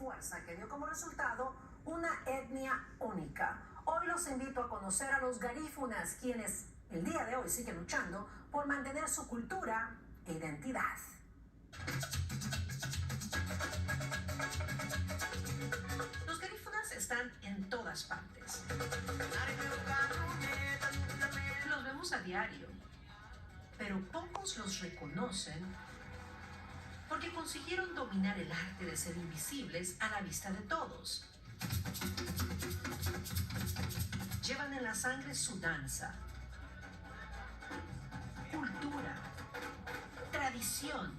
fuerza que dio como resultado una etnia única. Hoy los invito a conocer a los garífunas, quienes el día de hoy siguen luchando por mantener su cultura e identidad. Los garífunas están en todas partes. Los vemos a diario, pero pocos los reconocen porque consiguieron dominar el arte de ser invisibles a la vista de todos. Llevan en la sangre su danza, cultura, tradición,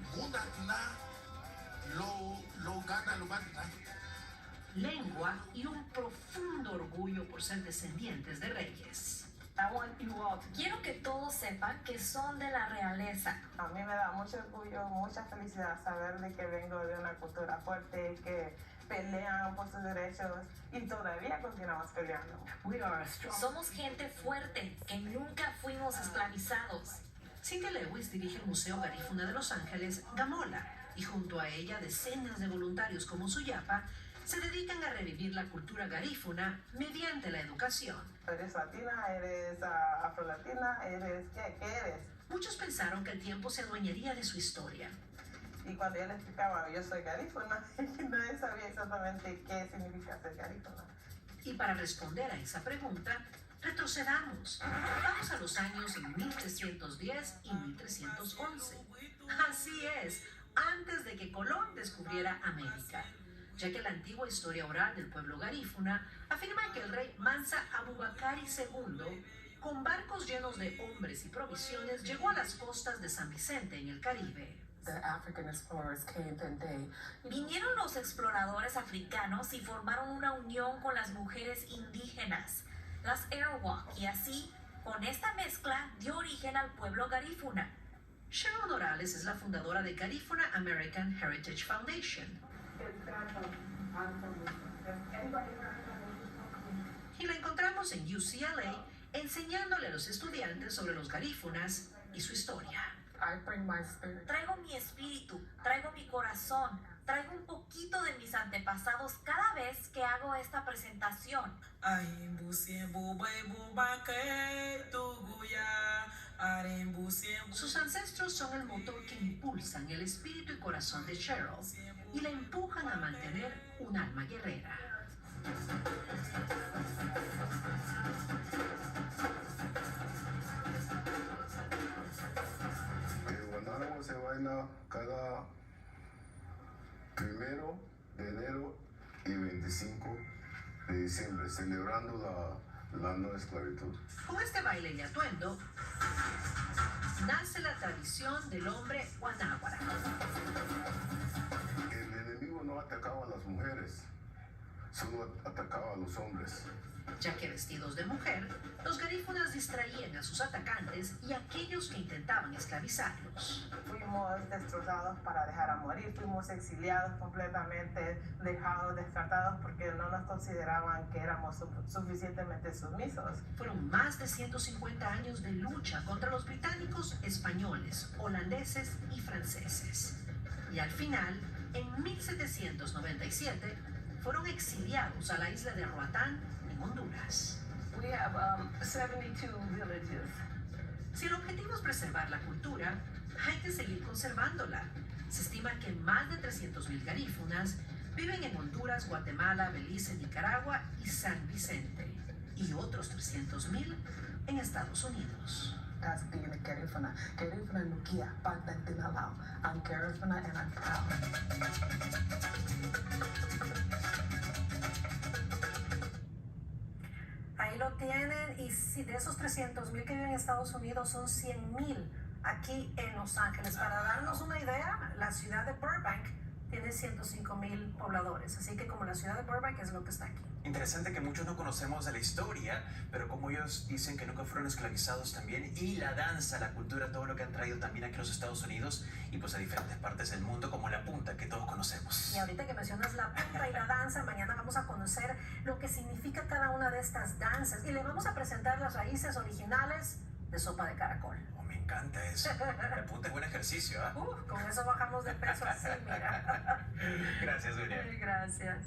lengua y un profundo orgullo por ser descendientes de reyes. Quiero que todos sepan que son de la realeza. A mí me da mucho orgullo, mucha felicidad saber de que vengo de una cultura fuerte, que pelean por sus derechos y todavía continuamos peleando. Somos gente fuerte, que nunca fuimos esclavizados. Cynthia Lewis dirige el Museo Garífuna de Los Ángeles, Gamola, y junto a ella decenas de voluntarios como Suyapa se dedican a revivir la cultura garífuna mediante la educación. ¿Eres latina? ¿Eres afrolatina? ¿Qué eres? Muchos pensaron que el tiempo se adueñaría de su historia. Y cuando yo le explicaba, yo soy garífuna, nadie sabía exactamente qué significa ser garífuna. Y para responder a esa pregunta, retrocedamos. Vamos a los años 1310 y 1311. Así es, antes de que Colón descubriera América, ya que la antigua historia oral del pueblo garífuna afirma que el rey Mansa Abubakari II, con barcos llenos de hombres y provisiones, llegó a las costas de San Vicente en el Caribe. Vinieron los exploradores africanos y formaron una unión con las mujeres indígenas, las Arawak, y así, con esta mezcla, dio origen al pueblo garífuna. Cheryl Morales es la fundadora de Garífuna American Heritage Foundation. Y la encontramos en UCLA enseñándole a los estudiantes sobre los garífunas y su historia. Traigo mi espíritu, traigo mi corazón, traigo un poquito de mis antepasados cada vez que hago esta presentación. Sus ancestros son el motor que impulsan el espíritu y corazón de Cheryl y la empujan a mantener un alma guerrera. El guanábana se baila cada 1 de enero y 25 de diciembre, celebrando la no esclavitud. Con este baile y atuendo nace la tradición del hombre guanábara. El enemigo no atacaba a las mujeres, solo atacaba a los hombres. Ya que vestidos de mujer, los garífunas distraían a sus atacantes y a aquellos que intentaban esclavizarlos. Fuimos destrozados para dejar a morir, fuimos exiliados completamente, dejados, descartados porque no nos consideraban que éramos suficientemente sumisos. Fueron más de 150 años de lucha contra los británicos, españoles, holandeses y franceses. Y al final, en 1797, fueron exiliados a la isla de Roatán, en Honduras. We have 72 villages. Si el objetivo es preservar la cultura, hay que seguir conservándola. Se estima que más de 300,000 garífunas viven en Honduras, Guatemala, Belice, Nicaragua y San Vicente, y otros 300,000 en Estados Unidos. Ahí lo tienen, y si de esos 300,000 que viven en Estados Unidos son 100,000 aquí en Los Ángeles. Para darnos una idea, la ciudad de Burbank tiene 105,000 pobladores, así que como la ciudad de Burbank es lo que está aquí. Interesante que muchos no conocemos de la historia, pero como ellos dicen que nunca fueron esclavizados también, y la danza, la cultura, todo lo que han traído también aquí a los Estados Unidos y pues a diferentes partes del mundo, como la punta que todos conocemos. Y ahorita que mencionas la punta y la danza, mañana vamos a conocer lo que significa cada una de estas danzas y le vamos a presentar las raíces originales de sopa de caracol. Oh, me encanta eso. La punta es buen ejercicio, ¿ah? Con eso bajamos de peso así, mira. Gracias, Julia. Gracias.